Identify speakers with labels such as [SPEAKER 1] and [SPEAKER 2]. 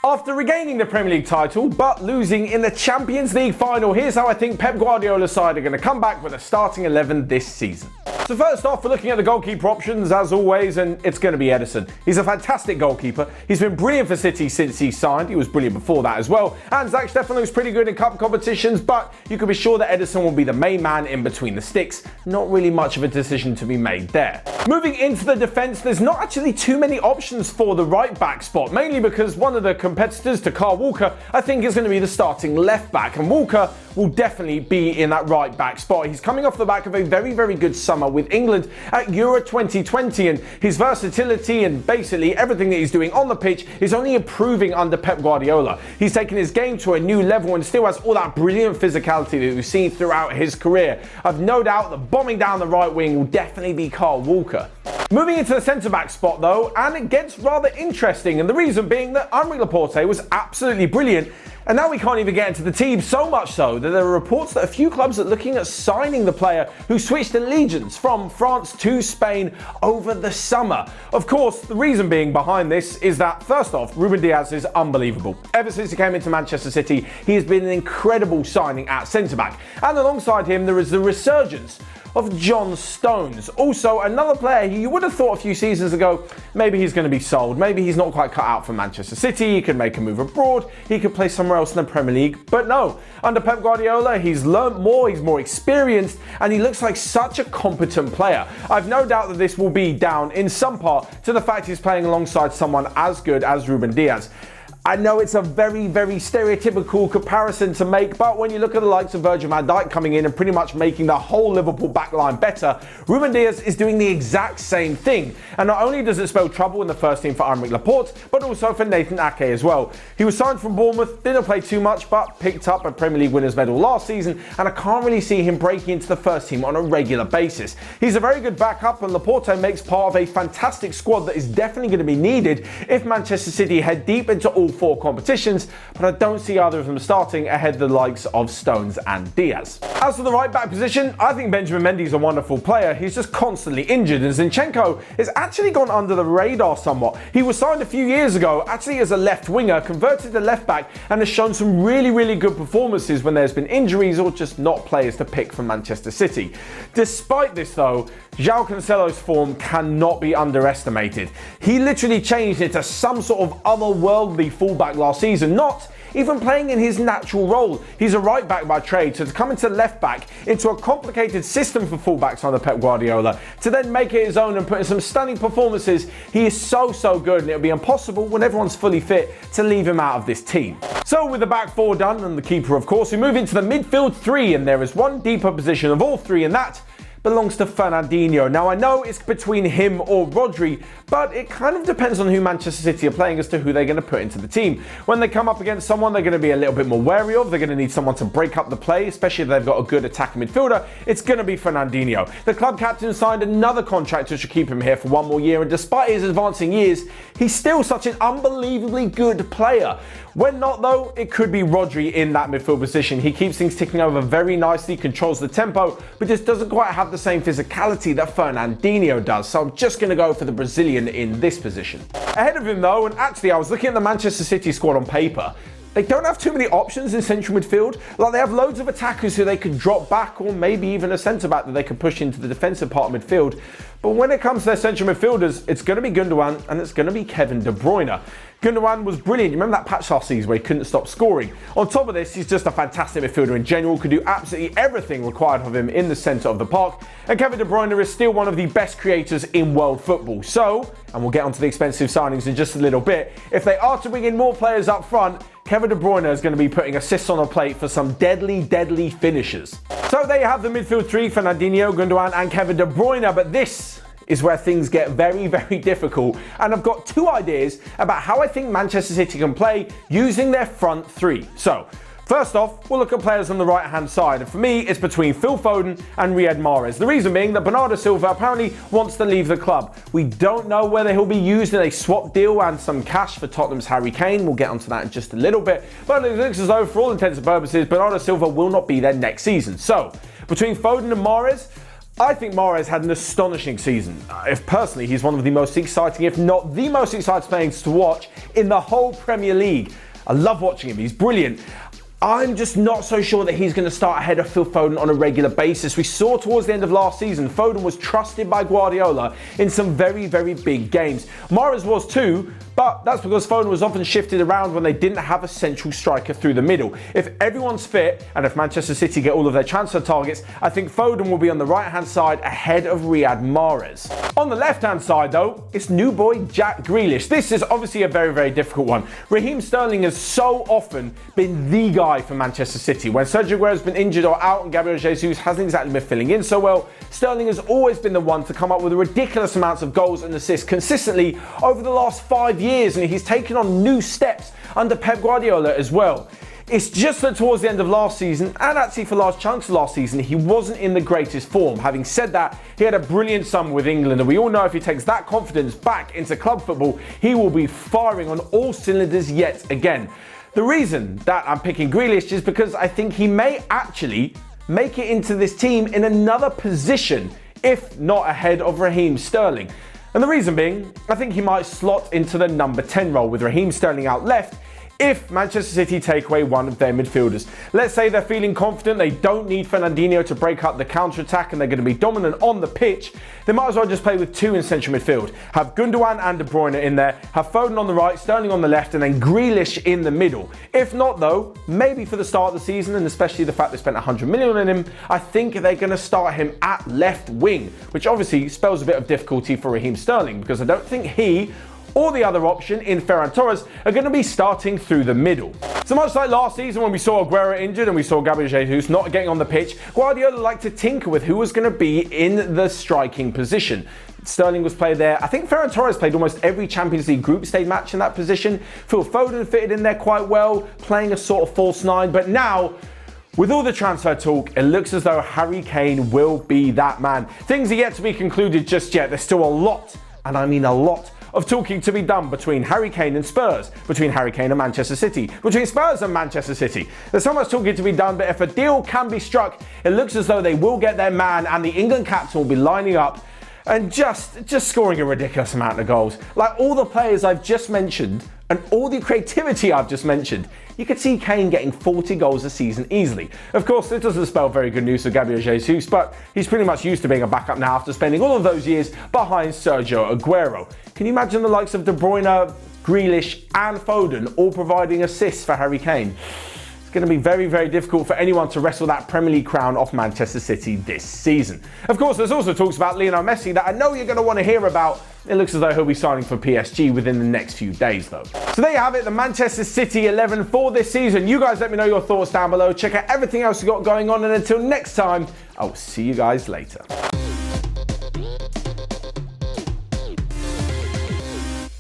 [SPEAKER 1] After regaining the Premier League title, but losing in the Champions League final, here's how I think Pep Guardiola's side are going to come back with a starting 11 this season. So first off, we're looking at the goalkeeper options as always, and it's going to be Ederson. He's a fantastic goalkeeper. He's been brilliant for City since he signed. He was brilliant before that as well. And Zach Steffen looks pretty good in cup competitions, but you can be sure that Ederson will be the main man in between the sticks. Not really much of a decision to be made there. Moving into the defence, there's not actually too many options for the right back spot, mainly because one of the competitors to Kyle Walker, I think, is going to be the starting left back, and Walker will definitely be in that right back spot. He's coming off the back of a very, very good summer with England at Euro 2020, and his versatility and basically everything that he's doing on the pitch is only improving under Pep Guardiola. He's taken his game to a new level and still has all that brilliant physicality that we've seen throughout his career. I've no doubt that bombing down the right wing will definitely be Kyle Walker. Moving into the centre-back spot though, and it gets rather interesting, and the reason being that Aymeric Laporte was absolutely brilliant, and now we can't even get into the team, so much so that there are reports that a few clubs are looking at signing the player who switched allegiance from France to Spain over the summer. Of course, the reason being behind this is that, first off, Ruben Dias is unbelievable. Ever since he came into Manchester City, he has been an incredible signing at centre-back, and alongside him there is the resurgence of John Stones. Also, another player who you would have thought a few seasons ago, maybe he's going to be sold. Maybe he's not quite cut out for Manchester City. He could make a move abroad. He could play somewhere else in the Premier League. But no, under Pep Guardiola, he's learnt more, he's more experienced, and he looks like such a competent player. I've no doubt that this will be down in some part to the fact he's playing alongside someone as good as Ruben Dias. I know it's a very, very stereotypical comparison to make, but when you look at the likes of Virgil van Dijk coming in and pretty much making the whole Liverpool backline better, Ruben Dias is doing the exact same thing. And not only does it spell trouble in the first team for Aymeric Laporte, but also for Nathan Ake as well. He was signed from Bournemouth, didn't play too much, but picked up a Premier League winners medal last season, and I can't really see him breaking into the first team on a regular basis. He's a very good backup, and Laporte makes part of a fantastic squad that is definitely going to be needed if Manchester City head deep into all four competitions, but I don't see either of them starting ahead of the likes of Stones and Diaz. As for the right back position, I think Benjamin Mendy's a wonderful player. He's just constantly injured, and Zinchenko has actually gone under the radar somewhat. He was signed a few years ago actually as a left winger, converted to left back, and has shown some really, really good performances when there's been injuries or just not players to pick from Manchester City. Despite this though, João Cancelo's form cannot be underestimated. He literally changed into some sort of otherworldly fullback last season, not even playing in his natural role. He's a right back by trade, so to come into left back into a complicated system for fullbacks under Pep Guardiola, to then make it his own and put in some stunning performances, he is so good, and it'll be impossible when everyone's fully fit to leave him out of this team. So with the back four done and the keeper of course, we move into the midfield three, and there is one deeper position of all three, and that belongs to Fernandinho. Now I know it's between him or Rodri, but it kind of depends on who Manchester City are playing as to who they're going to put into the team. When they come up against someone they're going to be a little bit more wary of, they're going to need someone to break up the play, especially if they've got a good attacking midfielder, it's going to be Fernandinho. The club captain signed another contract which should keep him here for one more year, and despite his advancing years, he's still such an unbelievably good player. When not though, it could be Rodri in that midfield position. He keeps things ticking over very nicely, controls the tempo, but just doesn't quite have the same physicality that Fernandinho does, so I'm just going to go for the Brazilian in this position. Ahead of him though, and actually I was looking at the Manchester City squad on paper, they don't have too many options in central midfield. Like, they have loads of attackers who they could drop back, or maybe even a centre-back that they could push into the defensive part of midfield. But when it comes to their central midfielders, it's going to be Gundogan and it's going to be Kevin De Bruyne. Gundogan was brilliant. You remember that patch last season where he couldn't stop scoring? On top of this, he's just a fantastic midfielder in general, could do absolutely everything required of him in the centre of the park. And Kevin De Bruyne is still one of the best creators in world football. So, and we'll get onto the expensive signings in just a little bit, if they are to bring in more players up front, Kevin De Bruyne is going to be putting assists on a plate for some deadly finishers. So there you have the midfield three, Fernandinho, Gundogan and Kevin De Bruyne, but this is where things get very difficult, and I've got two ideas about how I think Manchester City can play using their front three. So first off, we'll look at players on the right hand side, and for me it's between Phil Foden and Riyad Mahrez. The reason being that Bernardo Silva apparently wants to leave the club. We don't know whether he'll be used in a swap deal and some cash for Tottenham's Harry Kane. We'll get onto that in just a little bit, but it looks as though for all intents and purposes Bernardo Silva will not be there next season. So between Foden and Mahrez, I think Mahrez had an astonishing season. If personally, he's one of the most exciting, if not the most exciting players to watch in the whole Premier League. I love watching him. He's brilliant. I'm just not so sure that he's going to start ahead of Phil Foden on a regular basis. We saw towards the end of last season, Foden was trusted by Guardiola in some very, very big games. Mahrez was too, but that's because Foden was often shifted around when they didn't have a central striker through the middle. If everyone's fit, and if Manchester City get all of their transfer targets, I think Foden will be on the right-hand side ahead of Riyad Mahrez. On the left-hand side, though, it's new boy Jack Grealish. This is obviously a very, very difficult one. Raheem Sterling has so often been the guy for Manchester City. When Sergio Aguero's been injured or out and Gabriel Jesus hasn't exactly been filling in so well, Sterling has always been the one to come up with ridiculous amounts of goals and assists consistently over the last 5 years, and he's taken on new steps under Pep Guardiola as well. It's just that towards the end of last season, and actually for large chunks of last season, he wasn't in the greatest form. Having said that, he had a brilliant summer with England, and we all know if he takes that confidence back into club football, he will be firing on all cylinders yet again. The reason that I'm picking Grealish is because I think he may actually make it into this team in another position, if not ahead of Raheem Sterling. And the reason being, I think he might slot into the number 10 role with Raheem Sterling out left if Manchester City take away one of their midfielders. Let's say they're feeling confident, they don't need Fernandinho to break up the counter-attack and they're going to be dominant on the pitch, they might as well just play with two in central midfield. Have Gundogan and De Bruyne in there, have Foden on the right, Sterling on the left, and then Grealish in the middle. If not though, maybe for the start of the season, and especially the fact they spent 100 million on him, I think they're going to start him at left wing, which obviously spells a bit of difficulty for Raheem Sterling, because I don't think he or the other option in Ferran Torres are going to be starting through the middle. So much like last season when we saw Aguero injured and we saw Gabriel Jesus not getting on the pitch, Guardiola liked to tinker with who was going to be in the striking position. Sterling was played there. I think Ferran Torres played almost every Champions League group stage match in that position. Phil Foden fitted in there quite well, playing a sort of false nine, but now with all the transfer talk, it looks as though Harry Kane will be that man. Things are yet to be concluded just yet. There's still a lot, and I mean a lot, of talking to be done between Harry Kane and Spurs, between Harry Kane and Manchester City, between Spurs and Manchester City. There's so much talking to be done, but if a deal can be struck, it looks as though they will get their man and the England captain will be lining up and just scoring a ridiculous amount of goals. Like all the players I've just mentioned and all the creativity I've just mentioned, you could see Kane getting 40 goals a season easily. Of course, this doesn't spell very good news for Gabriel Jesus, but he's pretty much used to being a backup now after spending all of those years behind Sergio Aguero. Can you imagine the likes of De Bruyne, Grealish and Foden all providing assists for Harry Kane? It's going to be very, very difficult for anyone to wrestle that Premier League crown off Manchester City this season. Of course, there's also talks about Lionel Messi that I know you're going to want to hear about. It looks as though he'll be signing for PSG within the next few days though. So there you have it, the Manchester City 11 for this season. You guys let me know your thoughts down below. Check out everything else we've got going on, and until next time, I'll see you guys later.